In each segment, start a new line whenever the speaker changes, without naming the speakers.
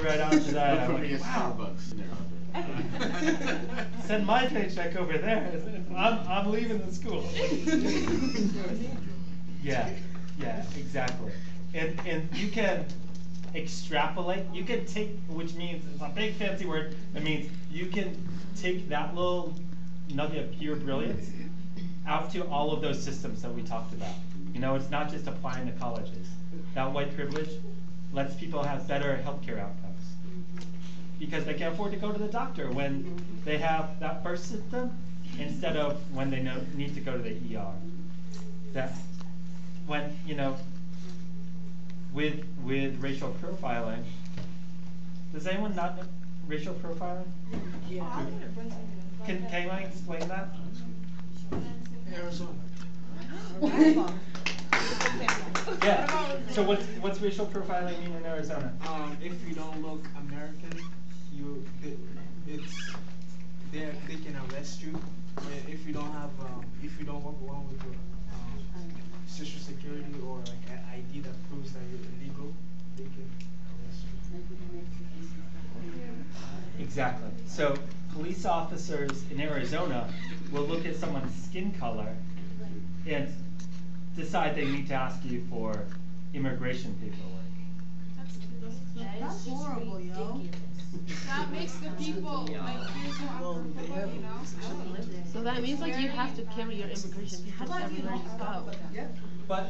right after that, I
Put me
went,
a
wow.
Starbucks in there.
Send my paycheck over there. I'm leaving the school. Yeah, exactly. And you can extrapolate. You can take, which means it's a big fancy word. That means you can take that little nugget of pure brilliance out to all of those systems that we talked about. You know, it's not just applying to colleges. That white privilege lets people have better healthcare outcomes because they can afford to go to the doctor when they have that first symptom instead of when they need to go to the ER. That when, you know, with racial profiling, does anyone not know racial profiling?
Yeah.
Can I explain that?
Arizona.
Yeah. So what's racial profiling mean in Arizona?
If you don't look American, they can arrest you. If you don't have if you don't walk along with your social security or like an ID that proves that you're illegal, they can arrest you.
Exactly. So police officers in Arizona will look at someone's skin color and decide they need to ask you for immigration paperwork.
That's horrible, yo.
That makes the people like feel so uncomfortable, you know?
So that means like you have to carry your immigration papers everywhere you go.
But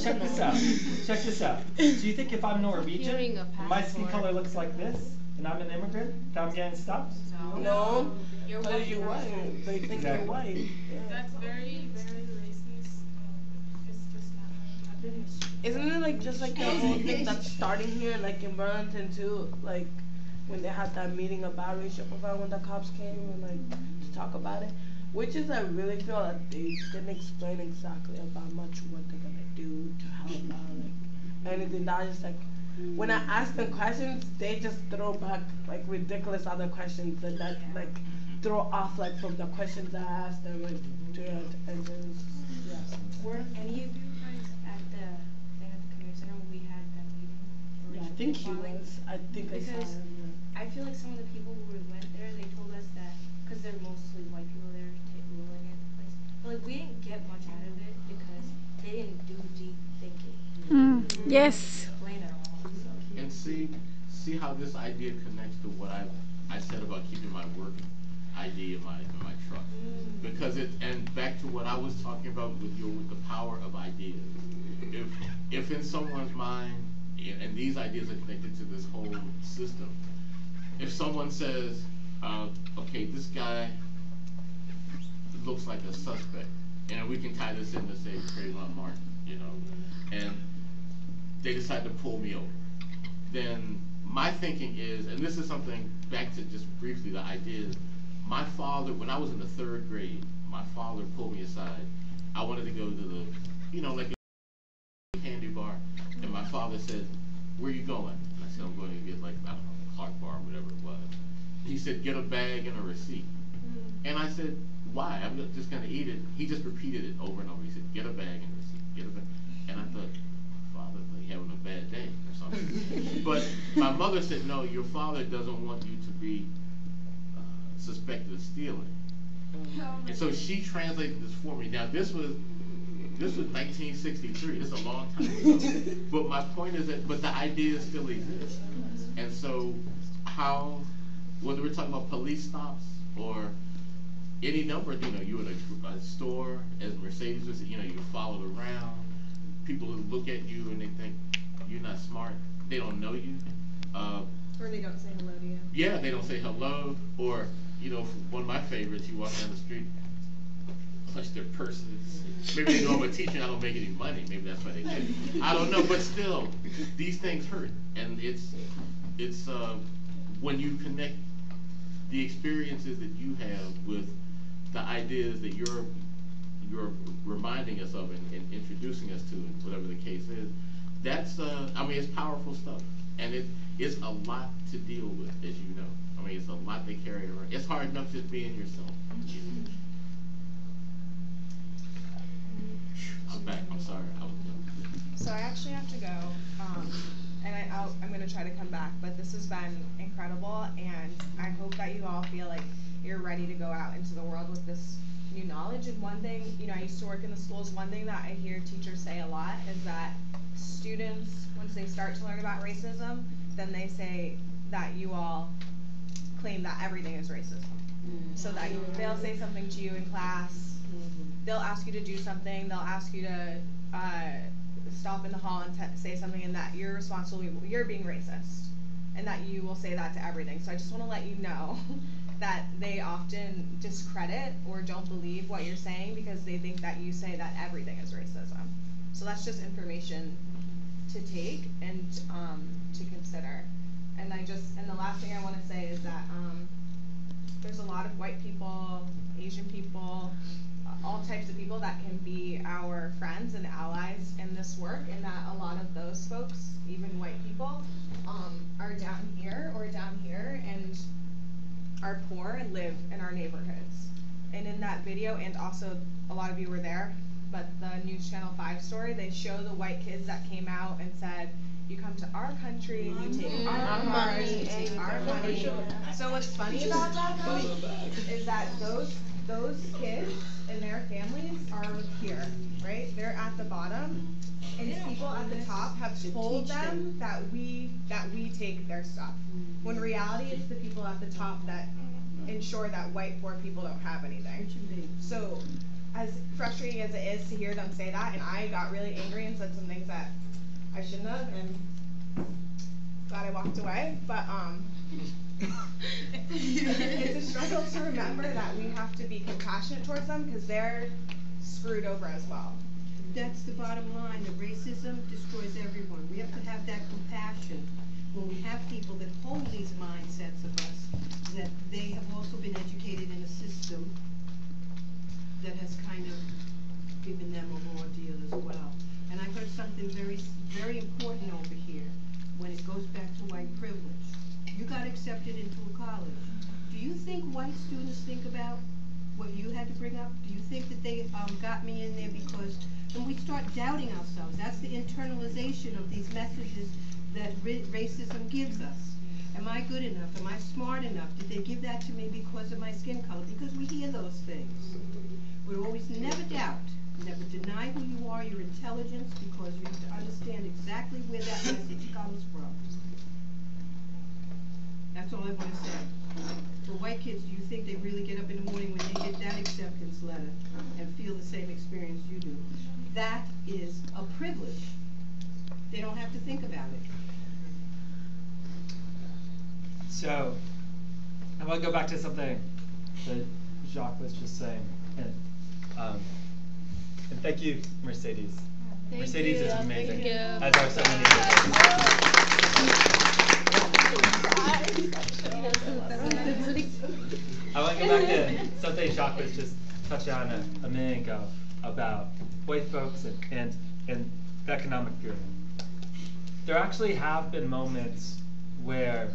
check this out. Check this out. Do you think if I'm Norwegian, and my skin color looks like this, and I'm an immigrant, that I'm getting stopped?
No.
You're
Because you're white. They think
Exactly.
you're white. Yeah.
That's very, very racist. It's just not right.
Isn't it like just like the whole thing that's starting here, like in Burlington too, like when they had that meeting about racial profiling when the cops came and like to talk about it, which is I really feel that they didn't explain exactly about much what they're gonna do to help out like anything. Not just like when I ask them questions, they just throw back like ridiculous other questions and that like throw off like from the questions I asked them like and then yeah.
Were any of you guys at the thing at the community center when we had that meeting?
Yeah, I think he was. I think I saw
Because
him.
I feel like some of the people who went there, they told us that because they're mostly white people there ruling at the place, but like we didn't get much out of it because they didn't do deep thinking.
Yes.
Explain it all. So.
And see how this idea connects to what I said about keeping my work ID in my truck, because and back to what I was talking about with the power of ideas. If in someone's mind, and these ideas are connected to this whole system, if someone says, okay, this guy looks like a suspect, and we can tie this into say Trayvon Martin, you know, and they decide to pull me over, then my thinking is, and this is something back to just briefly the idea is, my father, when I was in the 3rd grade, my father pulled me aside. I wanted to go to the, you know, like a candy bar, and my father said, where are you going? And I said, I'm going to get like, I don't know, a Clark bar or whatever it was. He said, get a bag and a receipt. And I said, why? I'm just going to eat it. He just repeated it over and over. He said, get a bag and a receipt, get a bag. And I thought, father's like having a bad day or something. But my mother said, no, your father doesn't want you to be suspected of stealing. And so she translated this for me. Now this was 1963. This is a long time ago. But my point is that, but the idea still exists. And so how, whether we're talking about police stops or any number of, you know, you're in a store, as Mercedes was, you know, you're followed around. People who look at you and they think you're not smart. They don't know you.
Or they don't say hello to you.
Yeah, they don't say hello. Or, you know, one of my favorites, you walk down the street, clutch their purses. Maybe they know I'm a teacher and I don't make any money. Maybe that's why they do. I don't know, but still, these things hurt. And it's when you connect the experiences that you have with the ideas that you're reminding us of and introducing us to, and whatever the case is, that's I mean, it's powerful stuff, and it's a lot to deal with, as you know. I mean, it's a lot to carry around. It's hard enough just being yourself. I'm back. I'm sorry.
So I actually have to go. and I'm gonna try to come back, but this has been incredible, and I hope that you all feel like you're ready to go out into the world with this new knowledge. And one thing, I used to work in the schools, one thing that I hear teachers say a lot is that students, once they start to learn about racism, then they say that you all claim that everything is racism. So that they'll say something to you in class, they'll ask you to do something, they'll ask you to stop in the hall and say something, and that you're responsible, you're being racist, and that you will say that to everything. So I just want to let you know that they often discredit or don't believe what you're saying because they think that you say that everything is racism. So that's just information to take and to consider. And the last thing I want to say is that there's a lot of white people, Asian people, all types of people that can be our friends and allies in this work, and that a lot of those folks, even white people, are down here and are poor and live in our neighborhoods. And in that video, and also a lot of you were there, but the News Channel 5 story, they show the white kids that came out and said, you come to our country, you take our money, you take our money. So what's funny about that though is that those kids and their families are here, right? They're at the bottom, and people at the top have told them that we take their stuff. When in reality, it's the people at the top that ensure that white poor people don't have anything. So as frustrating as it is to hear them say that, and I got really angry and said some things that I shouldn't have, and glad I walked away, but it's a struggle to remember that we have to be compassionate towards them because they're screwed over as well.
That's the bottom line, that racism destroys everyone. We have to have that compassion when we have people that hold these mindsets of us, that they have also been educated in a system that has kind of given them a raw deal as well. And I heard something very, very important over here when it goes back to white privilege. You got accepted into a college. Do you think white students think about what you had to bring up? Do you think that they got me in there because, and we start doubting ourselves. That's the internalization of these messages that racism gives us. Am I good enough? Am I smart enough? Did they give that to me because of my skin color? Because we hear those things. We always never doubt, never deny who you are, your intelligence, because you have to understand exactly where that message comes from. That's all I want to say. For white kids, do you think they really get up in the morning when they get that acceptance letter and feel the same experience you do? That is a privilege. They don't have to think about it.
So, I want to go back to something that Jacques was just saying, and thank you, Mercedes.
Thank
Mercedes
you.
is amazing,
Thank you.
as are so many others. I want to go back to something Jacques was just touching on a minute ago about white folks and the economic pyramid. There actually have been moments where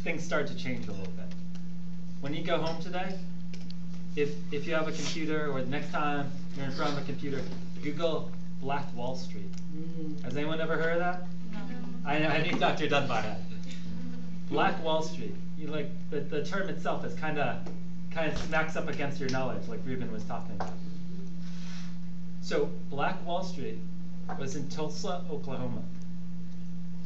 things start to change a little bit. When you go home today, if you have a computer, or the next time you're in front of a computer, Google Black Wall Street. Has anyone ever heard of that?
No.
I knew Dr. Dunbar had. Black Wall Street. You like the term itself is kind of smacks up against your knowledge, like Ruben was talking about. So Black Wall Street was in Tulsa, Oklahoma,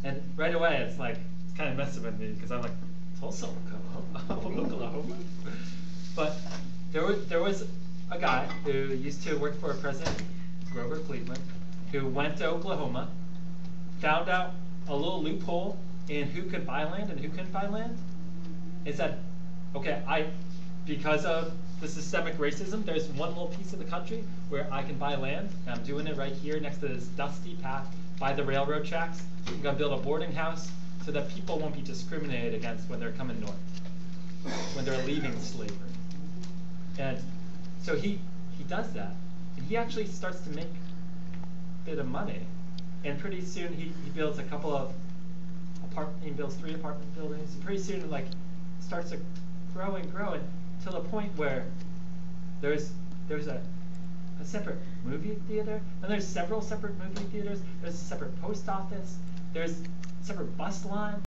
and right away it's kind of messing with me because I'm like, Tulsa, Oklahoma. But there was a guy who used to work for a president, Grover Cleveland, who went to Oklahoma, found out a little loophole in who could buy land and who couldn't buy land, and said, okay, because of the systemic racism, there's one little piece of the country where I can buy land, and I'm doing it right here next to this dusty path by the railroad tracks. I'm gonna build a boarding house so that people won't be discriminated against when they're coming north, when they're leaving slavery. And so he does that, and he actually starts to make a bit of money. And pretty soon he builds a couple of he builds 3 apartment buildings, and pretty soon starts to grow and grow, and till the point where there's a a separate movie theater, and there's several separate movie theaters, there's a separate post office, there's a separate bus line.